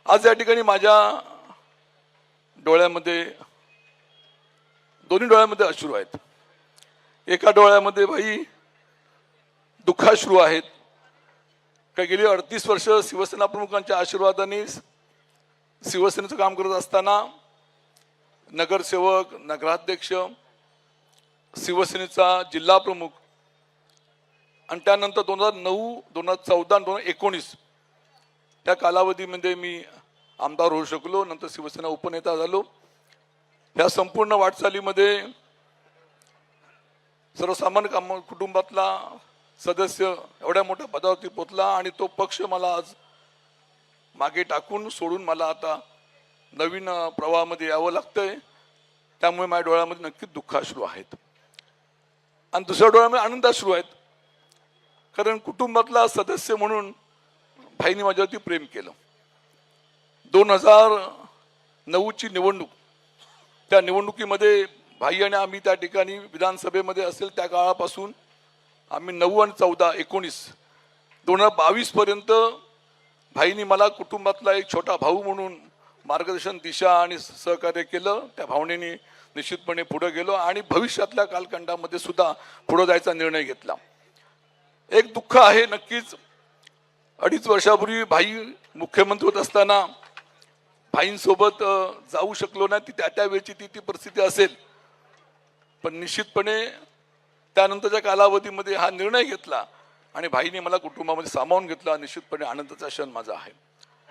आज या ठिकाणी माझ्या डोळ्यामध्ये, दोन्ही डोळ्यामध्ये अश्रू आहेत. एका डोळ्यामध्ये भाई दुःखाश्रू आहेत. का गेली 38 वर्ष शिवसेना प्रमुखांच्या आशीर्वादाने शिवसेनेचं काम करत असताना नगरसेवक, नगराध्यक्ष, शिवसेनेचा जिल्हा प्रमुख आणि त्यानंतर 2009, 2014, 2019 त्या कालावधीमध्ये मी आमदार होऊ शकलो. नंतर शिवसेना उपनेता झालो. ह्या संपूर्ण वाटचालीमध्ये सर्वसामान्य कुटुंबातला सदस्य एवढ्या मोठ्या पदावरती पोचला आणि तो पक्ष मला आज मागे टाकून सोडून मला आता नवीन प्रवाहामध्ये यावं लागतंय. त्यामुळे माझ्या डोळ्यामध्ये नक्कीच दुःखाश्रू आहेत आणि दुसऱ्या डोळ्यामध्ये आनंदाश्रू आहेत. कारण कुटुंबातला सदस्य म्हणून भाईंनी माझ्यावरती प्रेम केलं. 2009ची निवडणूक, त्या निवडणुकीमध्ये भाई आणि आम्ही त्या ठिकाणी विधानसभेमध्ये असेल त्या काळापासून आम्ही 9 आणि 14, 19, 2022 पर्यंत भाईंनी मला कुटुंबातला एक छोटा भाऊ म्हणून मार्गदर्शन, दिशा आणि सहकार्य केलं. त्या भावनेने निश्चितपणे पुढे गेलो आणि भविष्यातल्या कालखंडामध्ये सुद्धा पुढे जायचा निर्णय घेतला. एक दुःख आहे नक्कीच. 2.5 वर्षापूर्वी भाई मुख्यमंत्री होत असताना भाईंसोबत जाऊ शकलो नाही. ती त्या वेळची ती परिस्थिती असेल, पण निश्चितपणे त्यानंतरच्या कालावधीमध्ये हा निर्णय घेतला आणि भाईने मला कुटुंबामध्ये सामावून घेतला. निश्चितपणे आनंदाचा क्षण माझा आहे.